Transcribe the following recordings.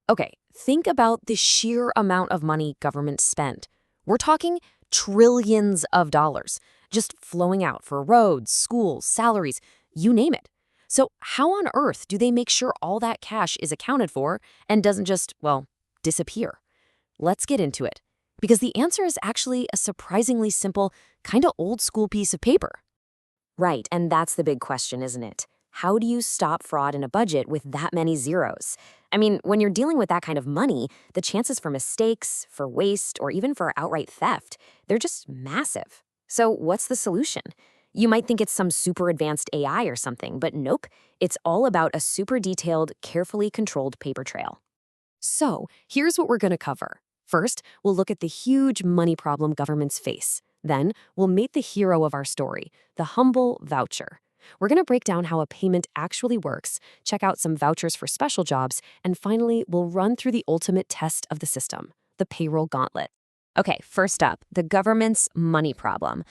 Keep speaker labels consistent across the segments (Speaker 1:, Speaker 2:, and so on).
Speaker 1: Okay, think about the sheer amount of money governments spend. We're talking trillions of dollars just flowing out for roads, schools, salaries, you name it. So, how on earth do they make sure all that cash is accounted for and doesn't just, well, disappear? Let's get into it. Because the answer is actually a surprisingly simple, kind of old school piece of paper. Right, and that's the big question, isn't it? How do you stop fraud in a budget with that many zeros? I mean, when you're dealing with that kind of money, the chances for mistakes, for waste, or even for outright theft, they're just massive. So what's the solution? You might think it's some super advanced AI or something, but nope, it's all about a super detailed, carefully controlled paper trail. So, here's what we're going to cover. First, we'll look at the huge money problem governments face. Then, we'll meet the hero of our story, the humble voucher. We're going to break down how a payment actually works, check out some vouchers for special jobs, and finally, we'll run through the ultimate test of the system, the payroll gauntlet. Okay, first up, the government's money problem.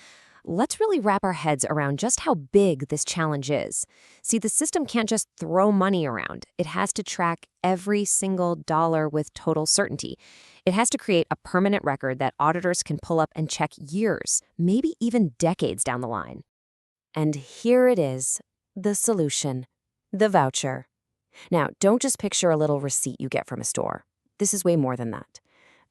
Speaker 1: Let's really wrap our heads around just how big this challenge is. See, the system can't just throw money around. It has to track every single dollar with total certainty. It has to create a permanent record that auditors can pull up and check years, maybe even decades down the line. And here it is, the solution, the voucher. Now, don't just picture a little receipt you get from a store. This is way more than that.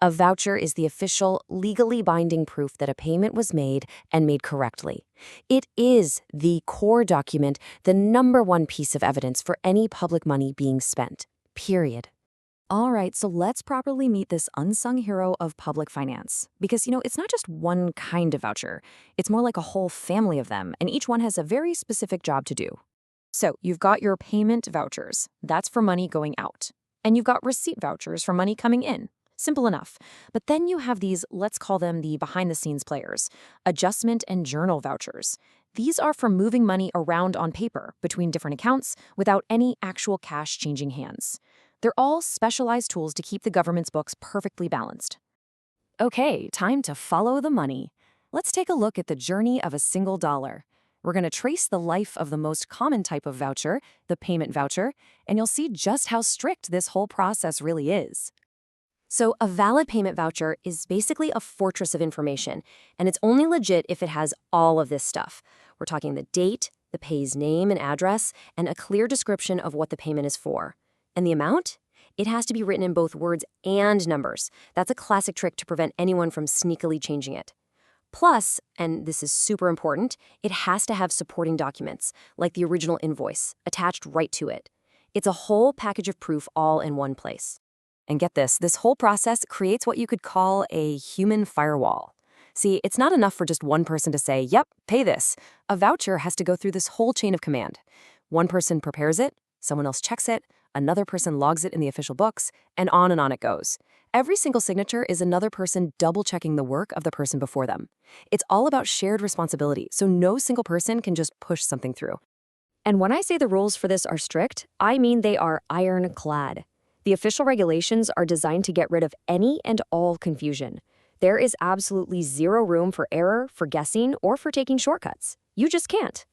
Speaker 1: A voucher is the official, legally binding proof that a payment was made and made correctly. It is the core document, the number one piece of evidence for any public money being spent, period. All right, so let's properly meet this unsung hero of public finance. Because, it's not just one kind of voucher. It's more like a whole family of them, and each one has a very specific job to do. So you've got your payment vouchers. That's for money going out. And you've got receipt vouchers for money coming in. Simple enough. But then you have these, let's call them the behind-the-scenes players, adjustment and journal vouchers. These are for moving money around on paper between different accounts without any actual cash changing hands. They're all specialized tools to keep the government's books perfectly balanced. Okay, time to follow the money. Let's take a look at the journey of a single dollar. We're going to trace the life of the most common type of voucher, the payment voucher, and you'll see just how strict this whole process really is. So a valid payment voucher is basically a fortress of information, and it's only legit if it has all of this stuff. We're talking the date, the pay's name and address, and a clear description of what the payment is for. And the amount? It has to be written in both words and numbers. That's a classic trick to prevent anyone from sneakily changing it. Plus, and this is super important, it has to have supporting documents, like the original invoice, attached right to it. It's a whole package of proof all in one place. And get this whole process creates what you could call a human firewall. See, it's not enough for just one person to say, yep, pay this. A voucher has to go through this whole chain of command. One person prepares it, someone else checks it, another person logs it in the official books, and on it goes. Every single signature is another person double-checking the work of the person before them. It's all about shared responsibility, so no single person can just push something through. And when I say the rules for this are strict, I mean they are ironclad. The official regulations are designed to get rid of any and all confusion. There is absolutely zero room for error, for guessing, or for taking shortcuts. You just can't.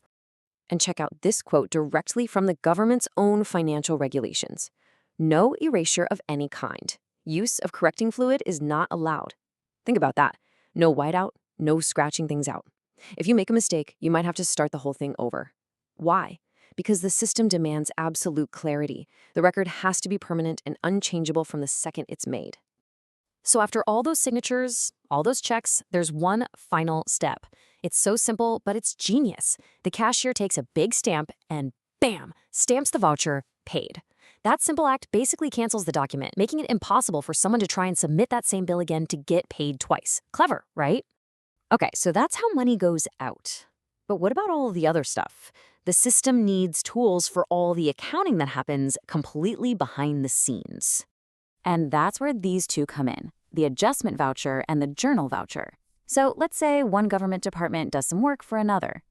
Speaker 1: And check out this quote directly from the government's own financial regulations. No erasure of any kind. Use of correcting fluid is not allowed. Think about that. No whiteout, no scratching things out. If you make a mistake, you might have to start the whole thing over. Why? Because the system demands absolute clarity. The record has to be permanent and unchangeable from the second it's made. So after all those signatures, all those checks, there's one final step. It's so simple, but it's genius. The cashier takes a big stamp and bam, stamps the voucher, paid. That simple act basically cancels the document, making it impossible for someone to try and submit that same bill again to get paid twice. Clever, right? Okay, so that's how money goes out. But what about all of the other stuff? The system needs tools for all the accounting that happens completely behind the scenes. And that's where these two come in, the adjustment voucher and the journal voucher. So let's say one government department does some work for another.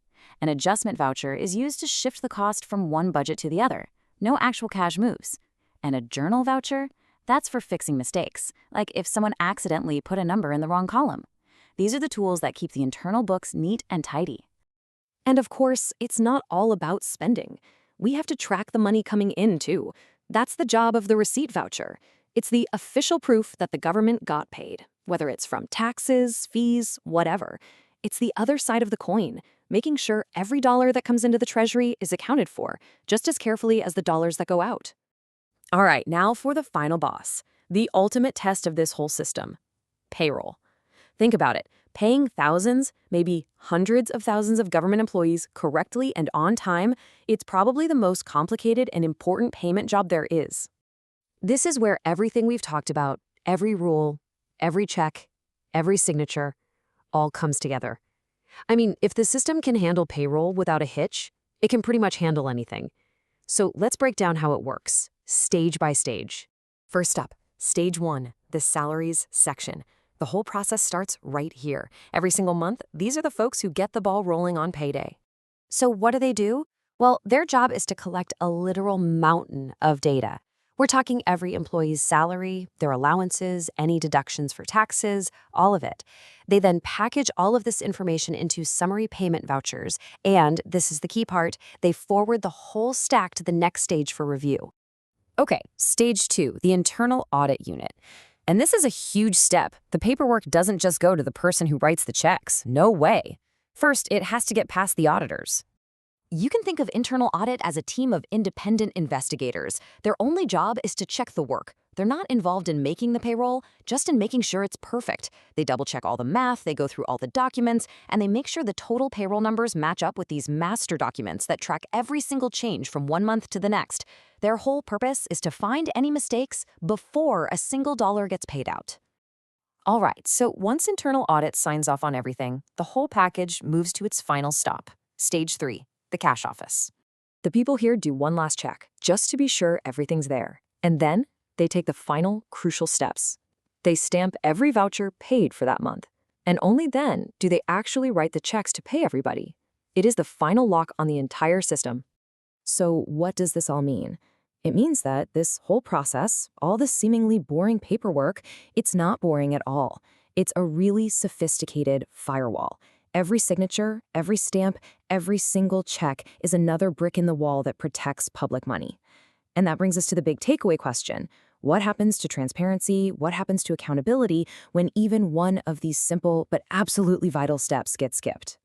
Speaker 1: An adjustment voucher is used to shift the cost from one budget to the other. No actual cash moves. And a journal voucher? That's for fixing mistakes, like if someone accidentally put a number in the wrong column. These are the tools that keep the internal books neat and tidy. And of course, it's not all about spending. We have to track the money coming in, too. That's the job of the receipt voucher. It's the official proof that the government got paid, whether it's from taxes, fees, whatever. It's the other side of the coin, making sure every dollar that comes into the Treasury is accounted for, just as carefully as the dollars that go out. All right, now for the final boss, the ultimate test of this whole system: payroll. Think about it. Paying thousands, maybe hundreds of thousands of government employees correctly and on time, it's probably the most complicated and important payment job there is. This is where everything we've talked about, every rule, every check, every signature, all comes together. I mean, if the system can handle payroll without a hitch, it can pretty much handle anything. So let's break down how it works, stage by stage. First up, stage 1, the salaries section. The whole process starts right here. Every single month, these are the folks who get the ball rolling on payday. So what do? Well, their job is to collect a literal mountain of data. We're talking every employee's salary, their allowances, any deductions for taxes, all of it. They then package all of this information into summary payment vouchers, and, this is the key part, they forward the whole stack to the next stage for review. Okay, stage 2, the internal audit unit. And this is a huge step. The paperwork doesn't just go to the person who writes the checks. No way. First, it has to get past the auditors. You can think of internal audit as a team of independent investigators. Their only job is to check the work. They're not involved in making the payroll, just in making sure it's perfect. They double-check all the math, they go through all the documents, and they make sure the total payroll numbers match up with these master documents that track every single change from one month to the next. Their whole purpose is to find any mistakes before a single dollar gets paid out. All right, so once internal audit signs off on everything, the whole package moves to its final stop, stage 3. The cash office. The people here do one last check, just to be sure everything's there. And then they take the final crucial steps. They stamp every voucher paid for that month. And only then do they actually write the checks to pay everybody. It is the final lock on the entire system. So what does this all mean? It means that this whole process, all this seemingly boring paperwork, it's not boring at all. It's a really sophisticated firewall. Every signature, every stamp, every single check is another brick in the wall that protects public money. And that brings us to the big takeaway question. What happens to transparency? What happens to accountability when even one of these simple but absolutely vital steps gets skipped?